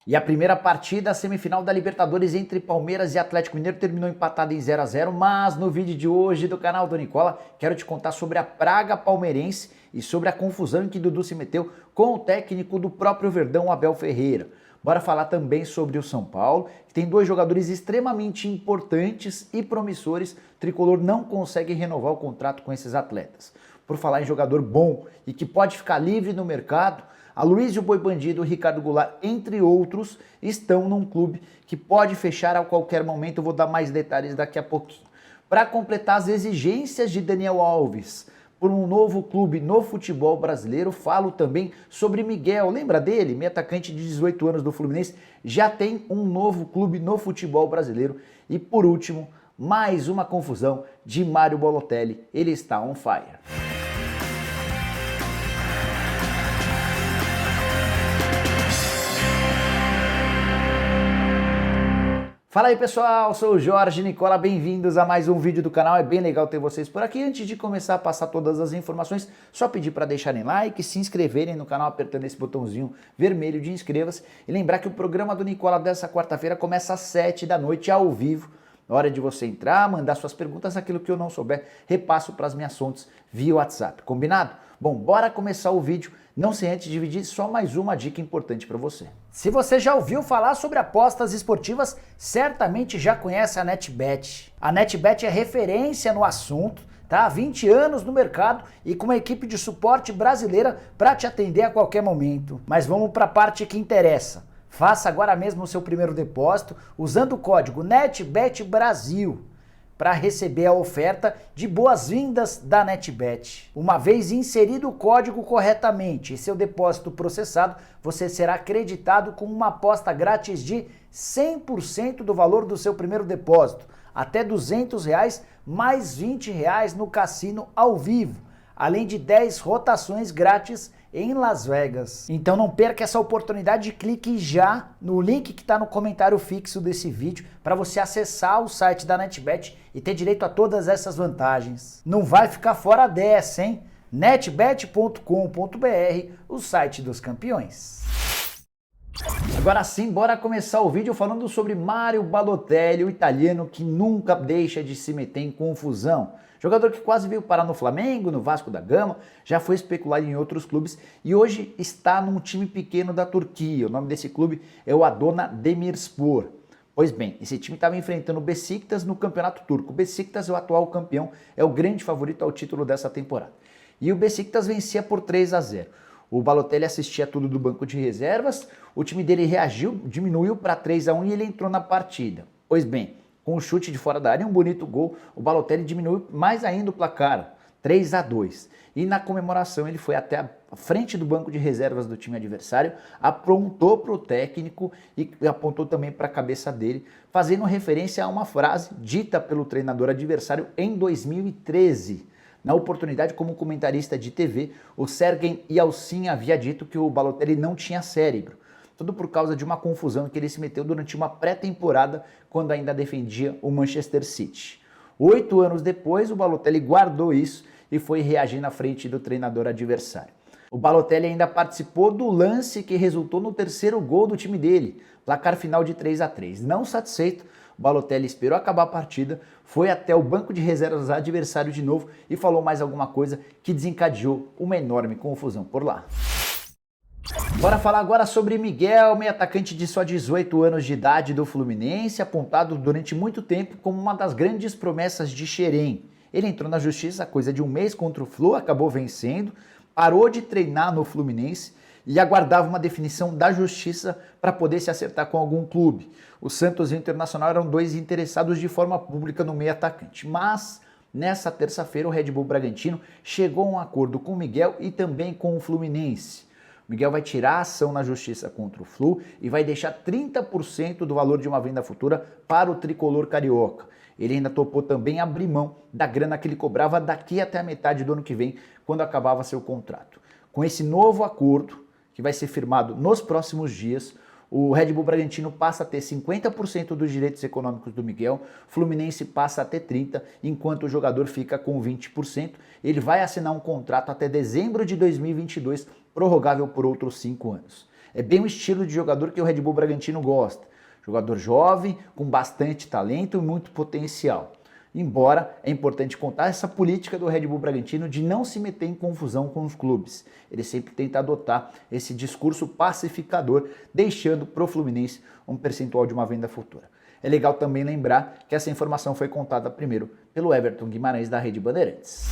E a primeira partida, a semifinal da Libertadores entre Palmeiras e Atlético Mineiro, terminou empatada em 0 a 0, mas no vídeo de hoje do canal do Nicola, quero te contar sobre a praga palmeirense e sobre a confusão em que Dudu se meteu com o técnico do próprio Verdão, Abel Ferreira. Bora falar também sobre o São Paulo, que tem dois jogadores extremamente importantes e promissores. O tricolor não consegue renovar o contrato com esses atletas. Por falar em jogador bom e que pode ficar livre no mercado, Aloysio Boi Bandido, Ricardo Goulart, entre outros, estão num clube que pode fechar a qualquer momento. Eu vou dar mais detalhes daqui a pouquinho. Para completar as exigências de Daniel Alves por um novo clube no futebol brasileiro, falo também sobre Miguel. Lembra dele? Meio atacante de 18 anos do Fluminense, já tem um novo clube no futebol brasileiro. E por último, mais uma confusão de Mário Balotelli. Ele está on fire. Fala aí pessoal, sou o Jorge Nicola, bem-vindos a mais um vídeo do canal, é bem legal ter vocês por aqui. Antes de começar a passar todas as informações, só pedir para deixarem like, se inscreverem no canal apertando esse botãozinho vermelho de inscreva-se e lembrar que o programa do Nicola dessa quarta-feira começa às 7 da noite ao vivo. Na hora de você entrar, mandar suas perguntas, aquilo que eu não souber, repasso para as minhas fontes via WhatsApp, combinado? Bom, bora começar o vídeo, não sem antes dividir só mais uma dica importante para você. Se você já ouviu falar sobre apostas esportivas, certamente já conhece a NetBet. A NetBet é referência no assunto, tá? Há 20 anos no mercado e com uma equipe de suporte brasileira para te atender a qualquer momento. Mas vamos para a parte que interessa. Faça agora mesmo o seu primeiro depósito usando o código NetBetBrasil para receber a oferta de boas-vindas da NetBet. Uma vez inserido o código corretamente e seu depósito processado, você será acreditado com uma aposta grátis de 100% do valor do seu primeiro depósito, até R$200 mais R$20 no cassino ao vivo, além de 10 rotações grátis em Las Vegas. Então não perca essa oportunidade, clique já no link que está no comentário fixo desse vídeo para você acessar o site da NetBet e ter direito a todas essas vantagens. Não vai ficar fora dessa, hein? netbet.com.br, o site dos campeões. Agora sim, bora começar o vídeo falando sobre Mário Balotelli, o italiano que nunca deixa de se meter em confusão. Jogador que quase veio parar no Flamengo, no Vasco da Gama, já foi especulado em outros clubes e hoje está num time pequeno da Turquia. O nome desse clube é o Adana Demirspor. Pois bem, esse time estava enfrentando o Beşiktaş no Campeonato Turco. O Beşiktaş é o atual campeão, é o grande favorito ao título dessa temporada. E o Beşiktaş vencia por 3 a 0. O Balotelli assistia tudo do banco de reservas, o time dele reagiu, diminuiu para 3 a 1 e ele entrou na partida. Pois bem, com um chute de fora da área e um bonito gol, o Balotelli diminuiu mais ainda o placar, 3 a 2. E na comemoração ele foi até a frente do banco de reservas do time adversário, apontou para o técnico e apontou também para a cabeça dele, fazendo referência a uma frase dita pelo treinador adversário em 2013. Na oportunidade, como comentarista de TV, o Sergen Yalçın havia dito que o Balotelli não tinha cérebro. Tudo por causa de uma confusão que ele se meteu durante uma pré-temporada, quando ainda defendia o Manchester City. 8 anos depois, o Balotelli guardou isso e foi reagir na frente do treinador adversário. O Balotelli ainda participou do lance que resultou no terceiro gol do time dele, placar final de 3 a 3. Não satisfeito, o Balotelli esperou acabar a partida, foi até o banco de reservas adversário de novo e falou mais alguma coisa que desencadeou uma enorme confusão por lá. Bora falar agora sobre Miguel, meio atacante de só 18 anos de idade do Fluminense, apontado durante muito tempo como uma das grandes promessas de Xerém. Ele entrou na justiça há coisa de um mês contra o Flu, acabou vencendo, parou de treinar no Fluminense e aguardava uma definição da justiça para poder se acertar com algum clube. O Santos e o Internacional eram dois interessados de forma pública no meio atacante, mas nessa terça-feira o Red Bull Bragantino chegou a um acordo com o Miguel e também com o Fluminense. O Miguel vai tirar a ação na justiça contra o Flu e vai deixar 30% do valor de uma venda futura para o tricolor carioca. Ele ainda topou também abrir mão da grana que ele cobrava daqui até a metade do ano que vem, quando acabava seu contrato. Com esse novo acordo, que vai ser firmado nos próximos dias, o Red Bull Bragantino passa a ter 50% dos direitos econômicos do Miguel, Fluminense passa a ter 30%, enquanto o jogador fica com 20%. Ele vai assinar um contrato até dezembro de 2022, prorrogável por outros 5 anos. É bem o estilo de jogador que o Red Bull Bragantino gosta. Jogador jovem, com bastante talento e muito potencial. Embora é importante contar essa política do Red Bull Bragantino de não se meter em confusão com os clubes. Ele sempre tenta adotar esse discurso pacificador, deixando para o Fluminense um percentual de uma venda futura. É legal também lembrar que essa informação foi contada primeiro pelo Everton Guimarães da Rede Bandeirantes.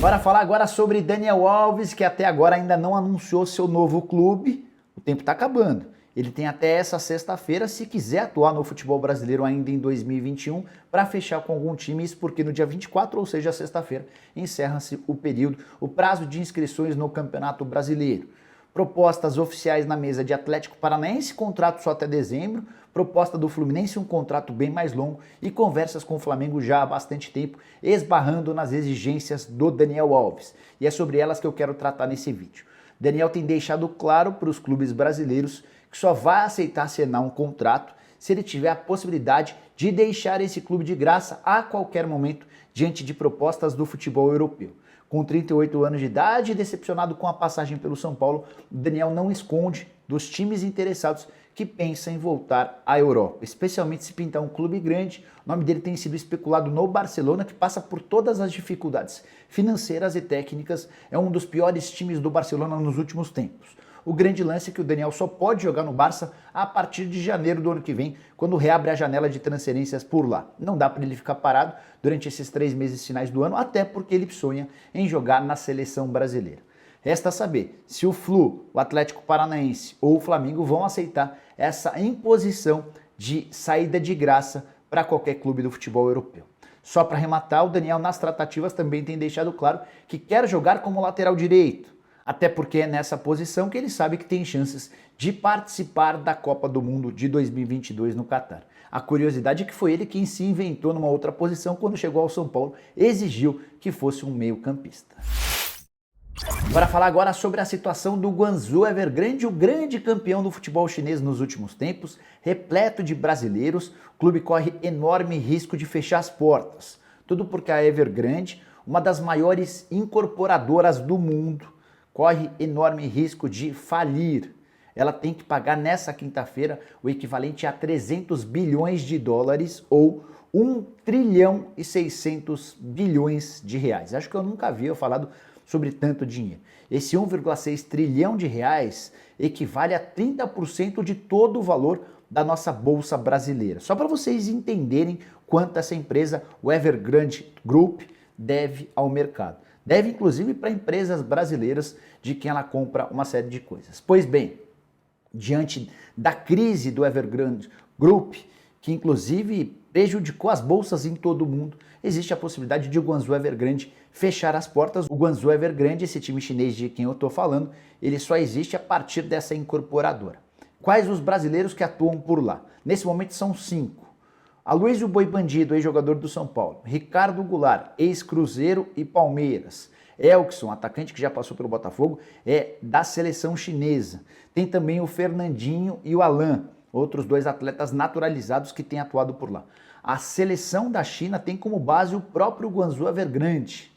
Bora falar agora sobre Daniel Alves, que até agora ainda não anunciou seu novo clube. O tempo está acabando. Ele tem até essa sexta-feira, se quiser atuar no futebol brasileiro ainda em 2021, para fechar com algum time, isso porque no dia 24, ou seja, sexta-feira, encerra-se o prazo de inscrições no Campeonato Brasileiro. Propostas oficiais na mesa de Atlético Paranaense, contrato só até dezembro, proposta do Fluminense, um contrato bem mais longo e conversas com o Flamengo já há bastante tempo, esbarrando nas exigências do Daniel Alves. E é sobre elas que eu quero tratar nesse vídeo. Daniel tem deixado claro para os clubes brasileiros que só vai aceitar assinar um contrato se ele tiver a possibilidade de deixar esse clube de graça a qualquer momento diante de propostas do futebol europeu. Com 38 anos de idade e decepcionado com a passagem pelo São Paulo, Daniel não esconde dos times interessados que pensam em voltar à Europa, especialmente se pintar um clube grande. O nome dele tem sido especulado no Barcelona, que passa por todas as dificuldades financeiras e técnicas, é um dos piores times do Barcelona nos últimos tempos. O grande lance é que o Daniel só pode jogar no Barça a partir de janeiro do ano que vem, quando reabre a janela de transferências por lá. Não dá para ele ficar parado durante esses 3 meses finais do ano, até porque ele sonha em jogar na seleção brasileira. Resta saber se o Flu, o Atlético Paranaense ou o Flamengo vão aceitar essa imposição de saída de graça para qualquer clube do futebol europeu. Só para arrematar, o Daniel nas tratativas também tem deixado claro que quer jogar como lateral direito. Até porque é nessa posição que ele sabe que tem chances de participar da Copa do Mundo de 2022 no Catar. A curiosidade é que foi ele quem se inventou numa outra posição quando chegou ao São Paulo, exigiu que fosse um meio-campista. Bora falar agora sobre a situação do Guangzhou Evergrande, o grande campeão do futebol chinês nos últimos tempos, repleto de brasileiros. O clube corre enorme risco de fechar as portas. Tudo porque a Evergrande, uma das maiores incorporadoras do mundo, corre enorme risco de falir. Ela tem que pagar nessa quinta-feira o equivalente a 300 bilhões de dólares ou 1 trilhão e 600 bilhões de reais. Acho que eu nunca havia falado sobre tanto dinheiro. Esse 1,6 trilhão de reais equivale a 30% de todo o valor da nossa bolsa brasileira. Só para vocês entenderem quanto essa empresa, o Evergrande Group, deve ao mercado. Deve inclusive para empresas brasileiras de quem ela compra uma série de coisas. Pois bem, diante da crise do Evergrande Group, que inclusive prejudicou as bolsas em todo o mundo, existe a possibilidade de o Guangzhou Evergrande fechar as portas. O Guangzhou Evergrande, esse time chinês de quem eu estou falando, ele só existe a partir dessa incorporadora. Quais os brasileiros que atuam por lá? Nesse momento são 5. Aloysio Boi Bandido, ex-jogador do São Paulo. Ricardo Goulart, ex-Cruzeiro e Palmeiras. Elkson, atacante que já passou pelo Botafogo, é da seleção chinesa. Tem também o Fernandinho e o Alan, outros 2 atletas naturalizados que têm atuado por lá. A seleção da China tem como base o próprio Guangzhou Evergrande.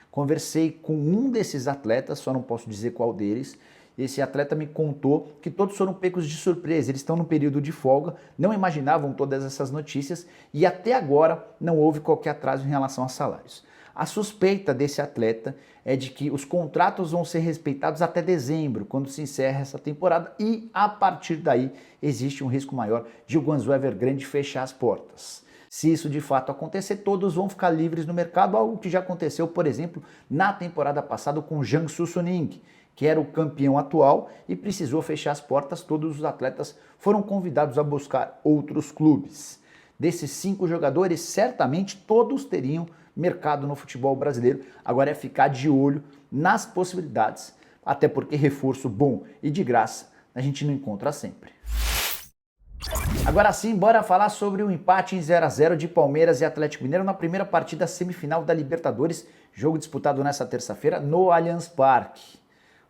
Conversei com um desses atletas, só não posso dizer qual deles. Esse atleta me contou que todos foram pegos de surpresa, eles estão no período de folga, não imaginavam todas essas notícias e até agora não houve qualquer atraso em relação a salários. A suspeita desse atleta é de que os contratos vão ser respeitados até dezembro, quando se encerra essa temporada, e a partir daí existe um risco maior de o Guangzhou Evergrande fechar as portas. Se isso de fato acontecer, todos vão ficar livres no mercado, algo que já aconteceu, por exemplo, na temporada passada com o Jiangsu Suning, que era o campeão atual e precisou fechar as portas. Todos os atletas foram convidados a buscar outros clubes. Desses 5 jogadores, certamente todos teriam mercado no futebol brasileiro. Agora é ficar de olho nas possibilidades, até porque reforço bom e de graça a gente não encontra sempre. Agora sim, bora falar sobre o empate em 0-0 de Palmeiras e Atlético Mineiro na primeira partida semifinal da Libertadores, jogo disputado nessa terça-feira no Allianz Parque.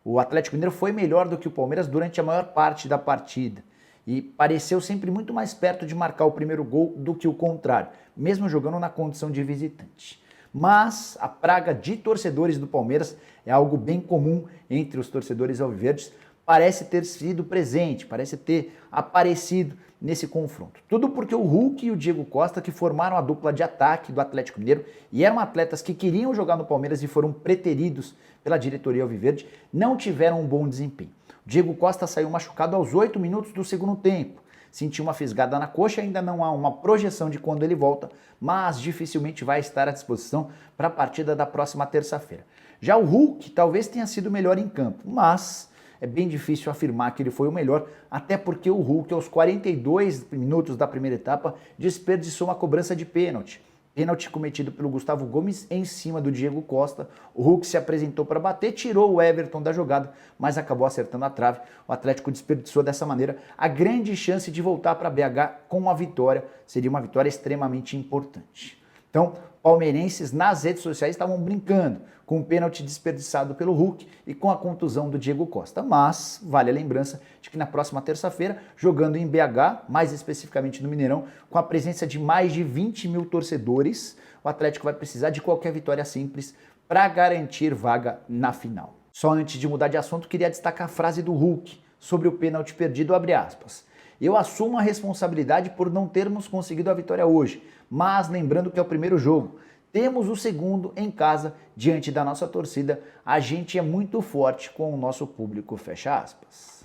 O Atlético Mineiro foi melhor do que o Palmeiras durante a maior parte da partida e pareceu sempre muito mais perto de marcar o primeiro gol do que o contrário, mesmo jogando na condição de visitante. Mas a praga de torcedores do Palmeiras é algo bem comum entre os torcedores alviverdes, parece ter sido presente, parece ter aparecido nesse confronto. Tudo porque o Hulk e o Diego Costa, que formaram a dupla de ataque do Atlético Mineiro e eram atletas que queriam jogar no Palmeiras e foram preteridos pela diretoria alviverde, não tiveram um bom desempenho. O Diego Costa saiu machucado aos 8 minutos do segundo tempo. Sentiu uma fisgada na coxa, ainda não há uma projeção de quando ele volta, mas dificilmente vai estar à disposição para a partida da próxima terça-feira. Já o Hulk talvez tenha sido melhor em campo, mas é bem difícil afirmar que ele foi o melhor, até porque o Hulk, aos 42 minutos da primeira etapa, desperdiçou uma cobrança de pênalti. Pênalti cometido pelo Gustavo Gomes em cima do Diego Costa. O Hulk se apresentou para bater, tirou o Everton da jogada, mas acabou acertando a trave. O Atlético desperdiçou dessa maneira a grande chance de voltar para BH com uma vitória. Seria uma vitória extremamente importante. Então, palmeirenses nas redes sociais estavam brincando com o pênalti desperdiçado pelo Hulk e com a contusão do Diego Costa. Mas vale a lembrança de que na próxima terça-feira, jogando em BH, mais especificamente no Mineirão, com a presença de mais de 20 mil torcedores, o Atlético vai precisar de qualquer vitória simples para garantir vaga na final. Só antes de mudar de assunto, queria destacar a frase do Hulk sobre o pênalti perdido, abre aspas. Eu assumo a responsabilidade por não termos conseguido a vitória hoje, mas lembrando que é o primeiro jogo. Temos o segundo em casa, diante da nossa torcida. A gente é muito forte com o nosso público, fecha aspas.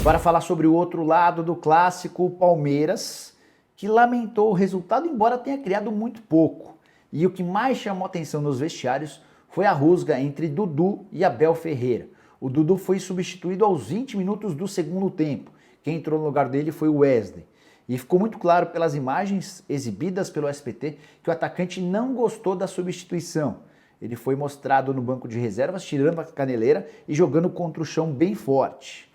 Para falar sobre o outro lado do clássico, o Palmeiras, que lamentou o resultado, embora tenha criado muito pouco. E o que mais chamou atenção nos vestiários foi a rusga entre Dudu e Abel Ferreira. O Dudu foi substituído aos 20 minutos do segundo tempo. Quem entrou no lugar dele foi o Wesley. E ficou muito claro pelas imagens exibidas pelo SBT que o atacante não gostou da substituição. Ele foi mostrado no banco de reservas, tirando a caneleira e jogando contra o chão bem forte.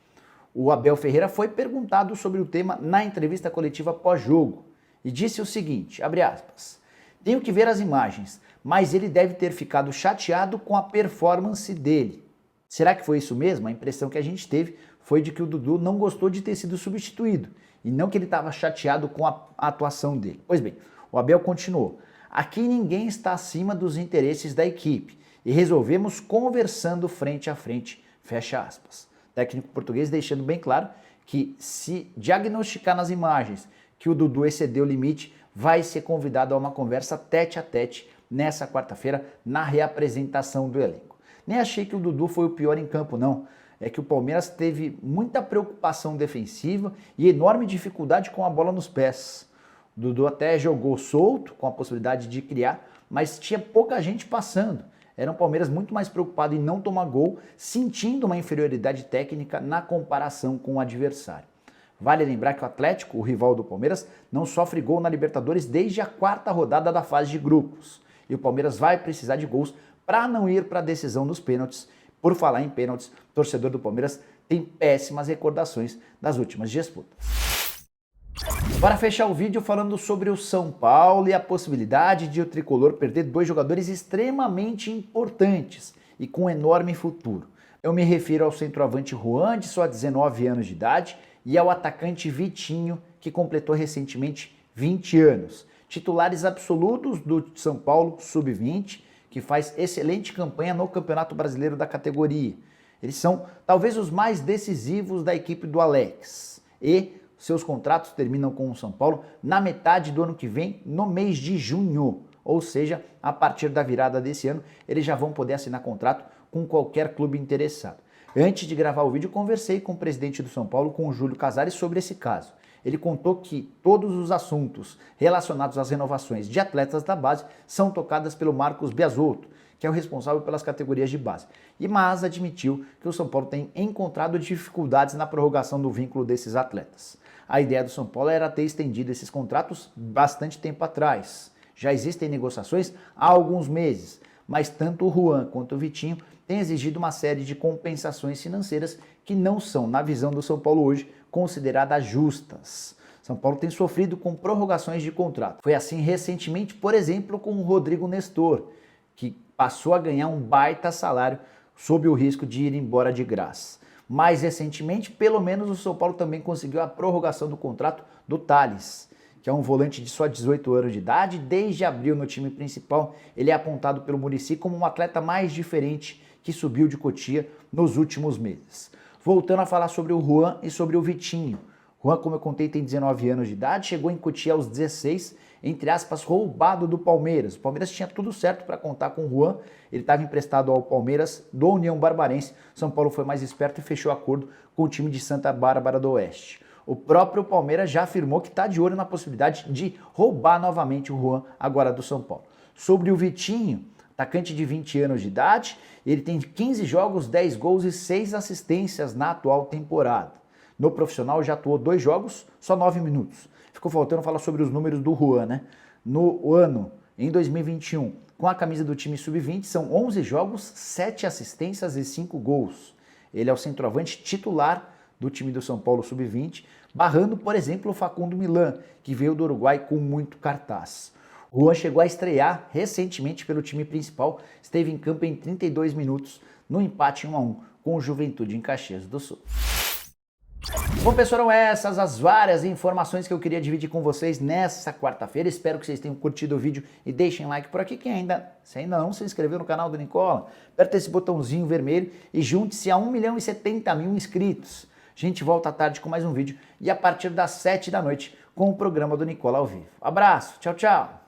O Abel Ferreira foi perguntado sobre o tema na entrevista coletiva pós-jogo e disse o seguinte, abre aspas, tenho que ver as imagens, mas ele deve ter ficado chateado com a performance dele. Será que foi isso mesmo? A impressão que a gente teve foi de que o Dudu não gostou de ter sido substituído e não que ele estava chateado com a atuação dele. Pois bem, o Abel continuou. Aqui ninguém está acima dos interesses da equipe e resolvemos conversando frente a frente, fecha aspas. O técnico português deixando bem claro que se diagnosticar nas imagens que o Dudu excedeu o limite, vai ser convidado a uma conversa tete a tete nessa quarta-feira na reapresentação do elenco. Nem achei que o Dudu foi o pior em campo, não. É que o Palmeiras teve muita preocupação defensiva e enorme dificuldade com a bola nos pés. O Dudu até jogou solto, com a possibilidade de criar, mas tinha pouca gente passando. Era um Palmeiras muito mais preocupado em não tomar gol, sentindo uma inferioridade técnica na comparação com o adversário. Vale lembrar que o Atlético, o rival do Palmeiras, não sofre gol na Libertadores desde a quarta rodada da fase de grupos. E o Palmeiras vai precisar de gols para não ir para a decisão dos pênaltis. Por falar em pênaltis, o torcedor do Palmeiras tem péssimas recordações das últimas disputas. Para fechar o vídeo falando sobre o São Paulo e a possibilidade de o tricolor perder dois jogadores extremamente importantes e com enorme futuro. Eu me refiro ao centroavante Juan, de só 19 anos de idade, e ao atacante Vitinho, que completou recentemente 20 anos. Titulares absolutos do São Paulo Sub-20, que faz excelente campanha no Campeonato Brasileiro da categoria. Eles são talvez os mais decisivos da equipe do Alex. E seus contratos terminam com o São Paulo na metade do ano que vem, no mês de junho. Ou seja, a partir da virada desse ano, eles já vão poder assinar contrato com qualquer clube interessado. Antes de gravar o vídeo, conversei com o presidente do São Paulo, com o Júlio Casares, sobre esse caso. Ele contou que todos os assuntos relacionados às renovações de atletas da base são tocadas pelo Marcos Biasotto, que é o responsável pelas categorias de base. Mas admitiu que o São Paulo tem encontrado dificuldades na prorrogação do vínculo desses atletas. A ideia do São Paulo era ter estendido esses contratos bastante tempo atrás. Já existem negociações há alguns meses, mas tanto o Juan quanto o Vitinho têm exigido uma série de compensações financeiras que não são, na visão do São Paulo hoje, consideradas justas. São Paulo tem sofrido com prorrogações de contrato. Foi assim recentemente, por exemplo, com o Rodrigo Nestor, que passou a ganhar um baita salário sob o risco de ir embora de graça. Mais recentemente, pelo menos o São Paulo também conseguiu a prorrogação do contrato do Thales, que é um volante de só 18 anos de idade. Desde abril no time principal, ele é apontado pelo Muricy como um atleta mais diferente que subiu de Cotia nos últimos meses. Voltando a falar sobre o Juan e sobre o Vitinho. Juan, como eu contei, tem 19 anos de idade, chegou em Cotia aos 16, entre aspas, roubado do Palmeiras. O Palmeiras tinha tudo certo para contar com o Juan, ele estava emprestado ao Palmeiras do União Barbarense. São Paulo foi mais esperto e fechou acordo com o time de Santa Bárbara do Oeste. O próprio Palmeiras já afirmou que está de olho na possibilidade de roubar novamente o Juan, agora do São Paulo. Sobre o Vitinho, atacante de 20 anos de idade, ele tem 15 jogos, 10 gols e 6 assistências na atual temporada. No profissional já atuou 2 jogos, só 9 minutos. Ficou faltando falar sobre os números do Juan, né? No ano, em 2021, com a camisa do time sub-20, são 11 jogos, 7 assistências e 5 gols. Ele é o centroavante titular do time do São Paulo sub-20, barrando, por exemplo, o Facundo Millan, que veio do Uruguai com muito cartaz. O Juan chegou a estrear recentemente pelo time principal, esteve em campo em 32 minutos, no empate 1-1 com o Juventude em Caxias do Sul. Bom, pessoal, eram essas as várias informações que eu queria dividir com vocês nessa quarta-feira. Espero que vocês tenham curtido o vídeo e deixem like por aqui. Se ainda não se inscreveu no canal do Nicola, aperta esse botãozinho vermelho e junte-se a 1.070.000 inscritos. A gente volta à tarde com mais um vídeo e a partir das 7 da noite com o programa do Nicola ao vivo. Abraço, tchau, tchau!